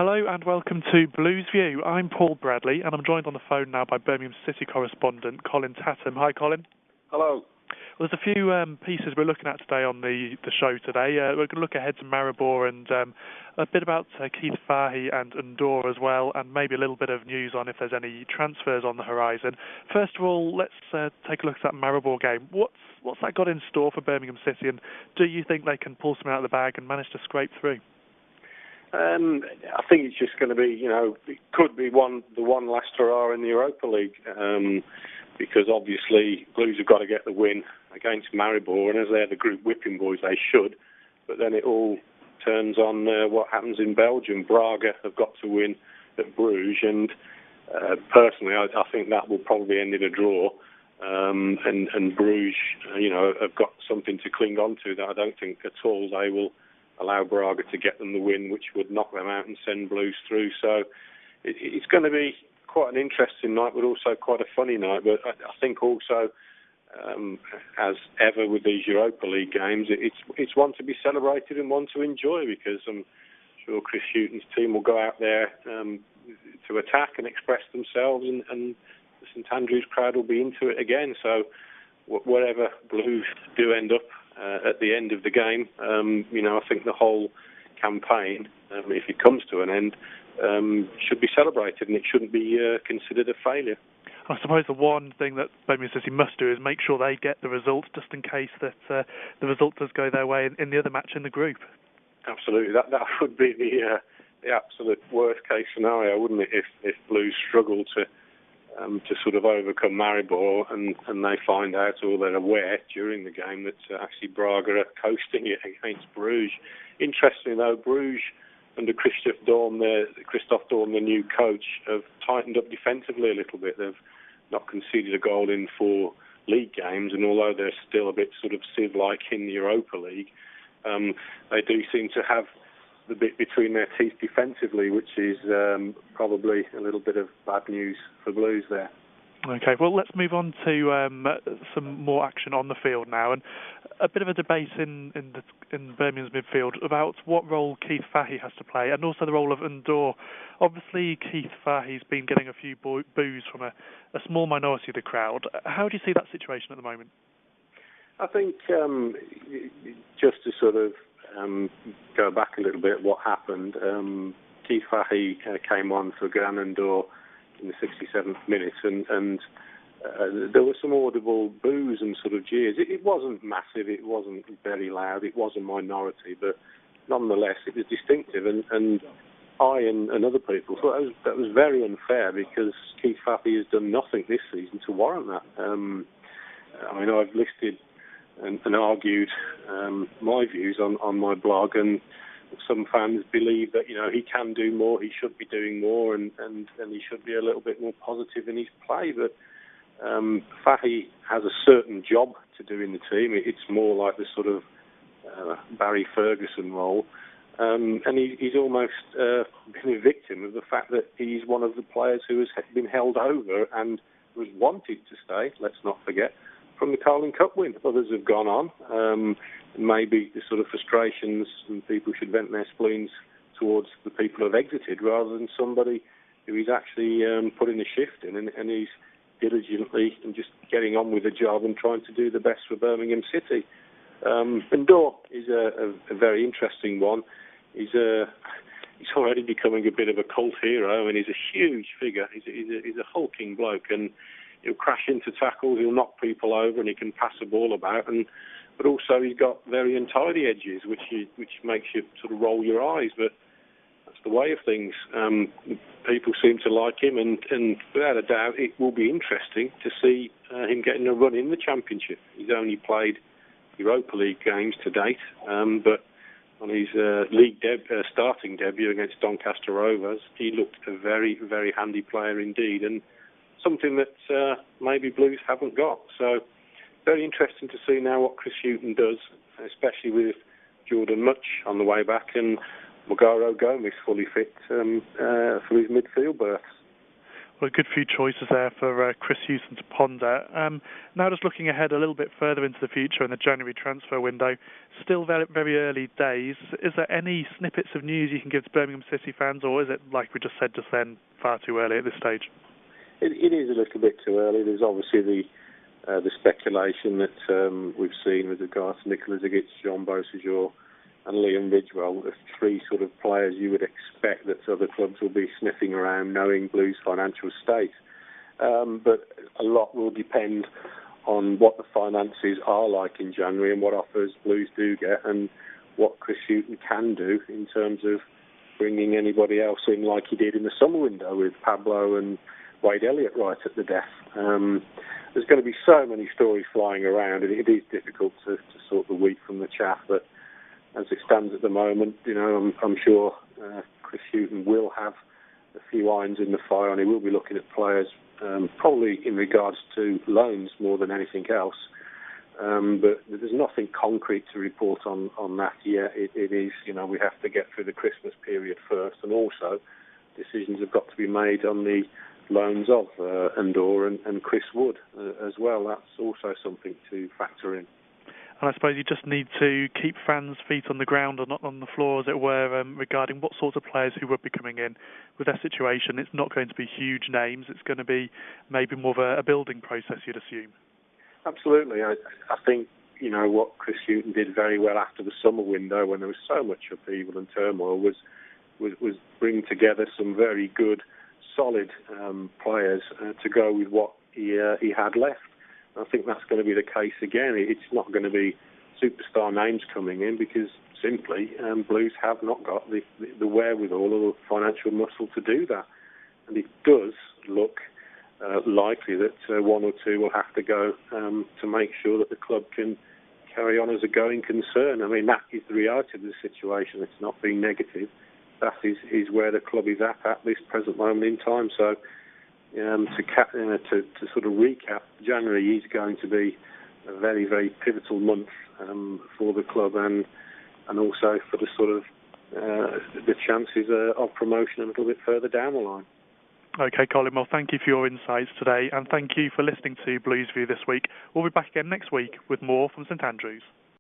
Hello and welcome to Blues View. I'm Paul Bradley and I'm joined on the phone now by Birmingham City correspondent Colin Tatham. Hi, Colin. Hello. Well, there's a few pieces we're looking at today on the show today. We're going to look ahead to Maribor and a bit about Keith Fahey and Undor as well, and maybe a little bit of news on if there's any transfers on the horizon. First of all, let's take a look at that Maribor game. What's that got in store for Birmingham City, and do you think they can pull something out of the bag and manage to scrape through? I think it's just going to be, it could be the one last hurrah in the Europa League, because obviously Blues have got to get the win against Maribor, and as they're the group whipping boys, they should. But then it all turns on what happens in Belgium. Braga have got to win at Bruges, and personally, I think that will probably end in a draw. And Bruges, have got something to cling on to that I don't think at all they will allow Braga to get them the win, which would knock them out and send Blues through. So it's going to be quite an interesting night, but also quite a funny night. But I think also, as ever with these Europa League games, it's one to be celebrated and one to enjoy, because I'm sure Chris Hughton's team will go out there to attack and express themselves, and the St Andrews crowd will be into it again. So whatever Blues do end up at the end of the game, I think the whole campaign, if it comes to an end, should be celebrated, and it shouldn't be considered a failure. I suppose the one thing that Birmingham City must do is make sure they get the result, just in case that the result does go their way in the other match in the group. Absolutely, that would be the absolute worst case scenario, wouldn't it? If Blues struggle to sort of overcome Maribor, and they find out, or they're aware during the game, that actually Braga are coasting it against Bruges. Interestingly though, Bruges under Christophe Daum, the new coach, have tightened up defensively a little bit. They've not conceded a goal in 4 league games, and although they're still a bit sort of sieve-like in the Europa League, they do seem to have the bit between their teeth defensively, which is probably a little bit of bad news for Blues there. Okay, well, let's move on to some more action on the field now, and a bit of a debate in Birmingham's midfield about what role Keith Fahey has to play, and also the role of Undor. Obviously, Keith Fahey's been getting a few boos from a small minority of the crowd. How do you see that situation at the moment? I think just to sort of go back a little bit, what happened, Keith Fahey came on for Gran Undor in the 67th minute, and there were some audible boos and sort of jeers. It wasn't massive, it wasn't very loud, it was a minority, but nonetheless it was distinctive, and I and other people thought that was very unfair, because Keith Fahey has done nothing this season to warrant that. I've listed and argued my views on my blog, and some fans believe that he can do more, he should be doing more, and he should be a little bit more positive in his play. But Fahey has a certain job to do in the team. It's more like the sort of Barry Ferguson role, and he's almost been a victim of the fact that he's one of the players who has been held over and was wanted to stay, let's not forget, from the Carling Cup win. Others have gone on. Maybe the sort of frustrations, and people should vent their spleens towards the people who have exited, rather than somebody who is actually putting the shift in, and he's diligently and just getting on with the job and trying to do the best for Birmingham City. Undor is a very interesting one. He's already becoming a bit of a cult hero, and he's a huge figure. He's a hulking bloke, and he'll crash into tackles, he'll knock people over, and he can pass the ball about. But also he's got very untidy edges, which makes you sort of roll your eyes. But that's the way of things. People seem to like him, and without a doubt, it will be interesting to see him getting a run in the Championship. He's only played Europa League games to date, but on his starting debut against Doncaster Rovers, he looked a very, very handy player indeed, and something that maybe Blues haven't got. So very interesting to see now what Chris Hughton does, especially with Jordan Much on the way back and Magaro Gomez fully fit for his midfield berths. Well, a good few choices there for Chris Houston to ponder. Now just looking ahead a little bit further into the future in the January transfer window, still very, very early days. Is there any snippets of news you can give to Birmingham City fans, or is it, like we just said just then, far too early at this stage? It is a little bit too early. There's obviously the speculation that we've seen with regards to Nicola Zigic, John Beausejour and Liam Ridgewell, the three sort of players you would expect that other clubs will be sniffing around, knowing Blues' financial state. But a lot will depend on what the finances are like in January and what offers Blues do get and what Chris Hughton can do in terms of bringing anybody else in like he did in the summer window with Pablo and Wade Elliott right at the death. There's going to be so many stories flying around, and it is difficult to sort the wheat from the chaff. But as it stands at the moment, I'm sure Chris Hughton will have a few irons in the fire, and he will be looking at players, probably in regards to loans more than anything else. But there's nothing concrete to report on that yet. It is, we have to get through the Christmas period first, and also decisions have got to be made on the loans of Andor and Chris Wood as well. That's also something to factor in. And I suppose you just need to keep fans' feet on the ground or not on the floor, as it were, regarding what sorts of players who would be coming in. With their situation, it's not going to be huge names. It's going to be maybe more of a building process, you'd assume. Absolutely. I think, what Chris Hughton did very well after the summer window when there was so much upheaval and turmoil was bring together some very good, solid players to go with what he had left. I think that's going to be the case again. It's not going to be superstar names coming in because simply Blues have not got the wherewithal or the financial muscle to do that. And it does look likely that one or two will have to go to make sure that the club can carry on as a going concern. I mean, that is the reality of the situation. It's not being negative. That is where the club is at this present moment in time. So to sort of recap, January is going to be a very, very pivotal month for the club and also for the sort of the chances of promotion a little bit further down the line. Okay, Colin, well, thank you for your insights today, and thank you for listening to Blues View this week. We'll be back again next week with more from St Andrews.